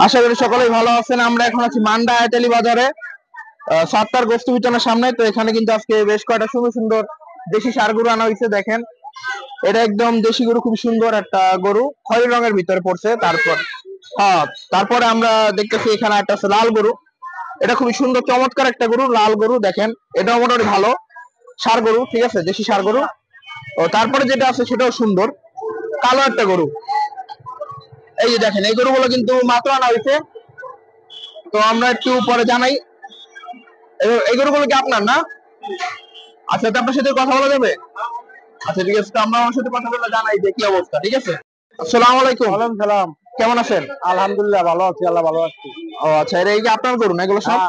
আশা করি সকলেই ভালো আছেন। আমরা এখন আছি মান্ডা আয়াতালি বাজারে, সাতটার গোস্ত বিতানের সামনে। তো এখানে কিন্তু আজকে বেশ কয়েকটা সুন্দর সুন্দর দেশি ষাঁড় গরু আনা হয়েছে। দেখেন, এটা একদম দেশি গরু, খুব সুন্দর একটা গরু, খয়েরি রঙের ভিতরে পড়ছে। তারপরে আমরা দেখতেছি এখানে একটা আছে লাল গরু। এটা খুবই সুন্দর চমৎকার একটা গরু, লাল গরু। দেখেন, এটাও মোটামুটি ভালো ষাঁড় গরু, ঠিক আছে, দেশি ষাঁড় গরু। ও তারপরে যেটা আছে সেটাও সুন্দর, কালো একটা গরু। এই যে দেখেন, এই গরুগুলো কিন্তু মাত্র আনা হয়েছে। তো আমরা একটু পরে জানাই। এই গরুগুলো কি আপনার না? আচ্ছা, তো আপনার সাথে কথা বলা যাবে? আচ্ছা, ঠিক আছে, তো আমরা আমার সাথে কথা বলে জানাই যে কি অবস্থা। ঠিক আছে, আসসালামু আলাইকুম। ওয়ালাইকুম সালাম। কেমন আছেন? আলহামদুলিল্লাহ ভালো আছি, আল্লাহ ভালো আছি। ও আচ্ছা, এই কি আপনার গরু না এগুলো সব?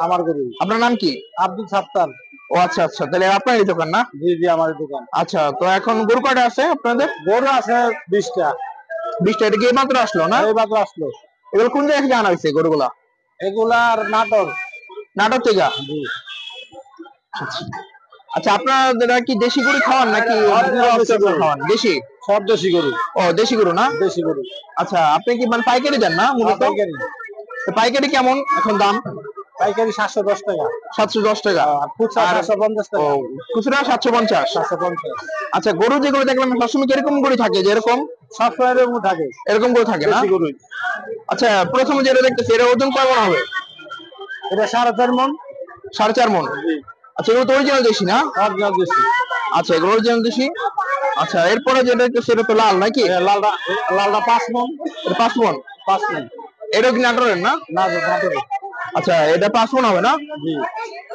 আমার গরু। আপনার নাম কি? আব্দুল সাত্তার। ও আচ্ছা আচ্ছা, তাহলে আপনার এই দোকান না? জি জি, আমার দোকান। আচ্ছা, তো এখন গরু কয়টা আছে আপনাদের? গরু আছে 20টা। 20টা? এটা কি মাত্র আসলো না? এই মাত্র আসলো। এগুলো কোন জায়গা থেকে আনা হয়েছে গরুগুলা? এগুলার নাটোর। নাটোর থেকে? জি। আচ্ছা, আপনারা কি দেশি গরু খাওয়ান নাকি খাওয়ান? দেশি? সব দেশি গরু। ও, দেশি গরু না? দেশি গরু। আচ্ছা, আপনি কি মানে পাইকারি দেন না মূলত? পাইকারি। তো পাইকারি কেমন এখন দাম? পাইকারি 710 টাকা। 710 টাকা। খুচরা 750 টাকা। খুচরা 750? 750। আচ্ছা, গরু যেগুলো দেখলাম সবসময় কিরকম গরু থাকে? যেরকম সবসময় এরকম থাকে। এরকম গরু থাকে না? দেশি গরু। আচ্ছা, প্রথমে যেটা দেখতেছি, এর ওজন কয় মণ হবে? এটা 4.5 মণ। 4.5 মণ? আচ্ছা, এগুলো তো অরিজিনাল দেশি না? অরিজিনাল দেশি। আচ্ছা, এগুলো অরিজিনাল দেশি। আচ্ছা, এরপরে যেটা দেখতেছি এটা তো লাল নাকি? লালটা 5 মণ। এটা 5 মণ? 5 মণ। এটা কি নাটোরের না? না, নাটোরের। আচ্ছা, এটা 5 মণ হবে না? জি।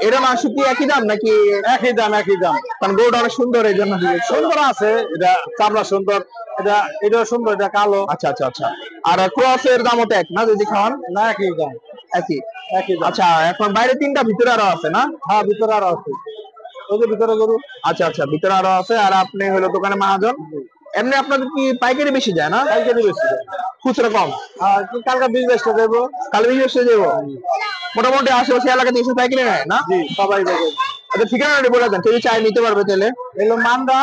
এটা মাংস কি একই দাম নাকি? একই দাম, একই দাম। কারণ গরুটা অনেক সুন্দর, এই জন্য সুন্দর আছে। এটা চামড়া সুন্দর, এটাও সুন্দর, এটা কালো। আচ্ছা আচ্ছা আচ্ছা। আর ক্রসের দামও তো এক না যদি খাওয়ান? না, একই দাম। একই? একই দাম। আচ্ছা, এখন বাইরে 3টা, ভিতরে আরো আছে না? হ্যাঁ, ভিতরে আরো আছে। ওই যে ভিতরে গরু। আচ্ছা আচ্ছা, ভিতরে আরো আছে। আর আপনি হলো দোকানে মহাজন। এমনি আপনাদের কি পাইকারি বেশি যায় না? পাইকারি বেশি। খুচরা কম? আর কালকে 20-22টা দেবো। কালো 20 দেবো? মোটামুটি আশেপাশে এলাকাতে এসে পাইকারি নেয় না? জি, সবাই দেবে। আচ্ছা, ঠিকানাটা বলে দেন, কেউ চাই নিতে পারবে তাহলে। এগুলো মান্দা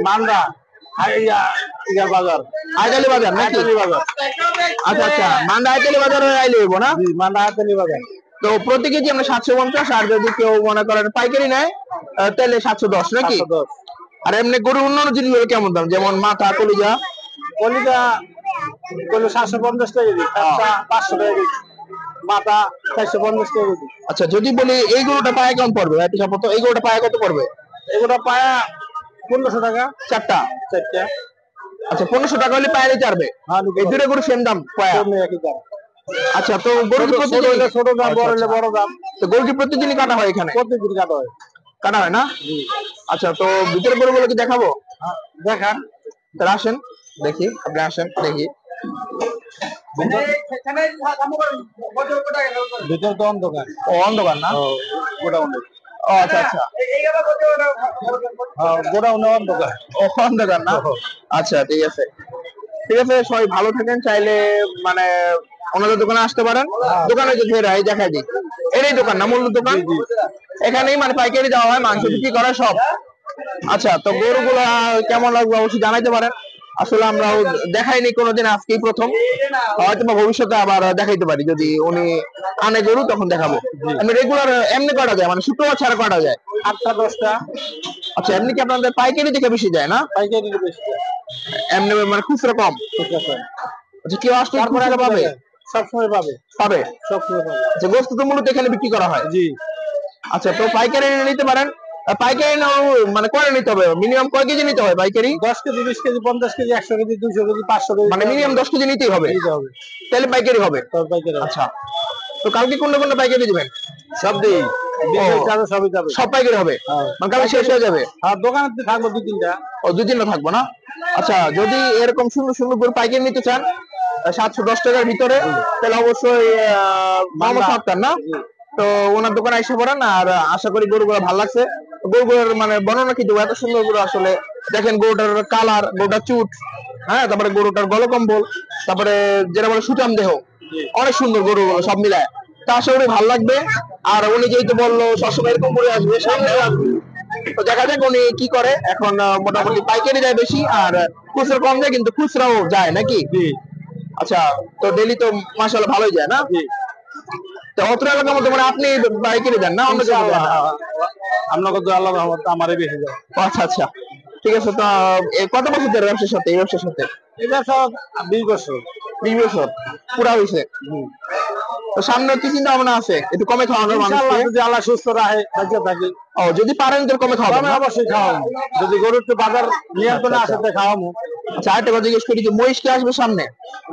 মান্দা বাজার, আইতালি বাজার নাকি? আইতালি বাজার। আচ্ছা আচ্ছা, মান্দা আইতালি বাজার আইলে হইব না? জি, মান্দা আইতালি বাজার। তো প্রতি কেজি আমরা 750, আর যদি কেউ মনে করেন পাইকারি নেয় তাহলে 710 নাকি? 710। আর এমনি গরুর অন্যান্য জিনিসগুলো কেমন দাম, যেমন মাথা, কলিজা? কলিজা 750 টাকা কেজি, 500 টাকা কেজি। মাথা 450 টাকা কেজি। আচ্ছা, যদি বলি এই গরুটা পায়ে কেমন পড়বে? এই গরুটা পায়ে কত পড়বে? এগুলো পায়া 1500 টাকা। চারটা? আচ্ছা, 1500 টাকা হলে পায়ে নিতে পারবে? এই দুটো গরু সেম দাম পায়া? একই দাম। আচ্ছা, তো গরু কি প্রতিদিন? ছোট দাম, বড় হলে বড় দাম। তো গরু কি প্রতিদিনই কাটা হয় এখানে? প্রতিদিন কাটা হয়। কাটা হয় না? আচ্ছা, তো ভিতরে গরুগুলো কি দেখাবো? দেখান। তাহলে আসেন দেখি, আপনি আসেন দেখি। ভিতরে তো অন্ধকার। ও, অন্ধকার না? গোডাউনে। ও আচ্ছা আচ্ছা, গোডাউনে অন্ধকার। ও অন্ধকার না? আচ্ছা, ঠিক আছে ঠিক আছে, সবাই ভালো থাকেন। চাইলে মানে ওনাদের দোকানে আসতে পারেন। দোকানে যে ফেরাই দেখাই দিই, এটাই দোকান না মূল দোকান? এখানেই মানে পাইকারি দেওয়া হয়, মাংস বিক্রি করা সব। আচ্ছা, তো গরুগুলা কেমন লাগবে অবশ্যই জানাইতে পারেন। আসলে আমরাও দেখাইনি কোনোদিন, আজকেই প্রথম। হয়তো বা ভবিষ্যতে আবার দেখাইতে পারি, যদি উনি আনে গরু তখন দেখাবো। এমনি রেগুলার এমনি কটা যায়, মানে শুক্রবার ছাড়া কটা যায়? 8টা-10টা। আচ্ছা, এমনি কি আপনাদের পাইকারি থেকে বেশি যায় না? পাইকারি বেশি যায়। এমনি মানে খুচরা কম? আচ্ছা, কেউ আসলে খুচরা পাবে? সবসময় পাবে। পাবে? সবসময় পাবে। আচ্ছা, গোস্ত তো মূলত এখানে বিক্রি করা হয়? জি। আচ্ছা, তো পাইকারি নিতে পারেন। পাইকারি মানে কয় নিতে হবে? মিনিমাম কয় কেজি নিতে হয় পাইকারি? 10 KG, 20 KG, 50 KG, 100 KG, 200 KG, 500 KG, মানে মিনিমাম 10 কেজি নিতেই হবে? নিতে হবে, তাহলে পাইকারি হবে? তবে পাইকারি। আচ্ছা, তো কালকে কোনটা কোনটা পাইকারি দিবেন? সব দিই। যাবে, সবই যাবে। সব পাইকারি হবে? মানে কালকে শেষ হয়ে যাবে? আর দোকানে থাকবো 2-3টা। ও, 2-3টা থাকবো না? আচ্ছা, যদি এরকম সুন্দর সুন্দর গরু পাইকারি নিতে চান 710 টাকার ভিতরে, তাহলে অবশ্যই মোহাম্মদ সাত্তার না? তো ওনার দোকানে এসে পড়েন। আর আশা করি গরুগুলো ভালো লাগছে। গরুগুলোর মানে বর্ণনা কি দেবো, এত সুন্দর গরু আসলে। দেখেন গরুটার কালার, গরুটার চুট, হ্যাঁ, তারপরে গরুটার গলকম্বল, তারপরে যেটা বলে সুঠাম দেহ, অনেক সুন্দর গরুগুলো সব মিলায়। তা আশা করি ভালো লাগবে। আর উনি যেহেতু বললো সবসময় এরকম করে আসবে, সামনে আসবে, তো দেখা যাক উনি কি করে। এখন মোটামুটি পাইকারি যায় বেশি, আর খুচরা কম যায়, কিন্তু খুচরাও যায় নাকি? আচ্ছা, তো ডেইলি তো মাশাআল্লাহ ভালোই যায় না? জি। তো অত্র এলাকার মধ্যে মানে আপনি বাইকেরই দেন না অন্য কেউ দেন না? আপনাকে তো আল্লাহ রহমত আমারই বেশি যায়। আচ্ছা আচ্ছা, ঠিক আছে। তো কত বছর ধরে ব্যবসার সাথে, এই ব্যবসার সাথে? এটা সব 20 বছর। 20 বছর পুরা হয়েছে। তো সামনে কি চিন্তা ভাবনা আছে একটু কমে খাওয়ানোর ইনশাআল্লাহ মানুষকে? যদি আল্লাহ সুস্থ রাখে বাঁচে থাকি, ও যদি পারেন তো কমে খাওয়াবেন আমি না? অবশ্যই খাওয়াবো। যদি গরুর তো বাজার নিয়ন্ত্রণে আসে তো খাওয়াবো। আচ্ছা, আরেকটা কথা জিজ্ঞেস করি যে মহিষ কি আসবে সামনে?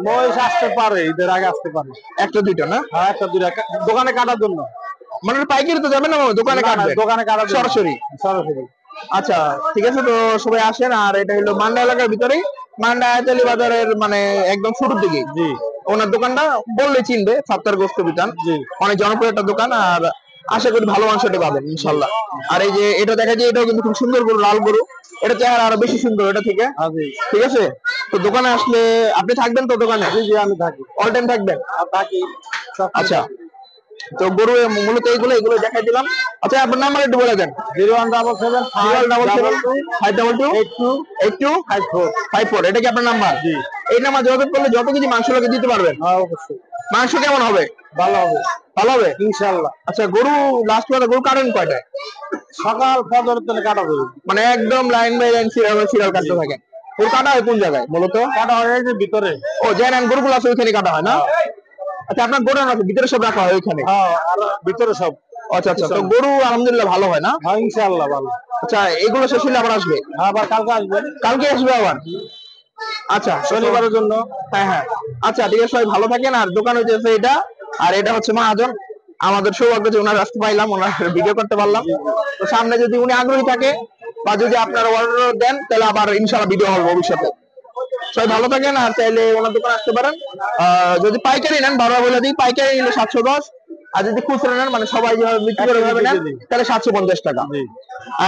মহিষ আসতে পারে, ঈদের আগে আসতে পারে। একটা দুইটা না? হ্যাঁ, একটা দুইটা দোকানে কাটার জন্য। মানে পাইকারি তো যাবেন না, দোকানে না, না, কাটবেন দোকানে কাটার জন্য। সরাসরি? সরাসরি। আচ্ছা ঠিক আছে, তো সবাই আসেন। আর এটা হলো মান্ডা এলাকার ভিতরেই, মান্ডা আয়াতালি বাজারের মানে একদম শুরুর দিকে জি ওনার দোকানটা বললে চিনবে, সাত্তার গোস্ত বিতান। জি। অনেক জনপ্রিয় একটা দোকান, আর আশা করি ভালো মাংসটা পাবেন ইনশাল্লাহ। আর এই যে এটা দেখা যায়, এটাও কিন্তু খুব সুন্দর গরু, লাল গরু। এটা চেহারা আরো বেশি সুন্দর এটা থেকে। হ্যাঁ জি। ঠিক আছে, তো দোকানে আসলে আপনি থাকবেন তো দোকানে? জি জি, আমি থাকি। অল টাইম থাকবেন? আর থাকি। আচ্ছা, তো গরু মূলত এগুলো দেখাই দিলাম। আচ্ছা, আপনার নাম্বার একটু বলে দেন। 0177 522 এটা কি আপনার নাম্বার? জি। এই নাম্বার যোগাযোগ করলে যত কিছু মাংস লাগে দিতে পারবেন? হ্যাঁ অবশ্যই। মাংস কেমন হবে? ভালো হবে। ভালো হবে ইনশাআল্লাহ। আচ্ছা, গরু লাস্ট কথা, গরু কাটেন কয়টায়? সকাল ফজরের তেলে কাটা দেবে। মানে একদম লাইন বাই লাইন সিরিয়াল কাটতে থাকেন? গরু কাটা হয় কোন জায়গায় মূলত? কাটা হয় এই যে ভিতরে। ও জানেন, গরুগুলো আছে ওইখানে কাটা হয় না? আচ্ছা, আপনার গরু আছে ভিতরে সব রাখা হয় ওইখানে? হ্যাঁ, আর ভিতরে সব। আচ্ছা আচ্ছা, তো গরু আলহামদুলিল্লাহ ভালো হয় না? হ্যাঁ ইনশাআল্লাহ ভালো। আচ্ছা, এগুলো শেষ হলে আবার আসবে? হ্যাঁ, আবার কালকে আসবেন। কালকে আসবে আবার? আচ্ছা, শনিবারের জন্য। হ্যাঁ হ্যাঁ, আচ্ছা ঠিক আছে, সবাই ভালো থাকেন। আর দোকান হচ্ছে এটা, আর এটা হচ্ছে মহাজন। আমাদের সৌভাগ্য যে ওনার আসতে পাইলাম, ওনার ভিডিও করতে পারলাম। তো সামনে যদি উনি আগ্রহী থাকে বা যদি আপনারা অর্ডার দেন, তাহলে আবার ইনশাআল্লাহ ভিডিও হবে ভবিষ্যতে। সবাই ভালো থাকেন, আর চাইলে ওনার দোকানে আসতে পারেন। যদি পাইকারি নেন, বারবার বলে দিই, পাইকারি নিলে 710, আর যদি খুচরা নেন মানে সবাই যেভাবে বিক্রি করে ভাবে নেন, তাহলে 750 টাকা।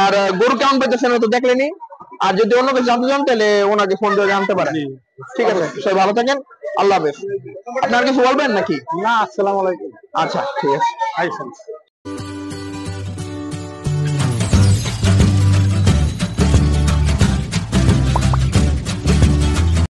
আর গরু কেমন পেতেছেন তো দেখলেনি। আর যদি অন্য কিছু জানতে চান তাহলে ওনাকে ফোন করে জানতে পারেন। ঠিক আছে, সবাই ভালো থাকেন, আল্লাহ হাফেজ। আপনার কিছু বলবেন নাকি? না, আসসালামু আলাইকুম। আচ্ছা ঠিক আছে। আইসেন।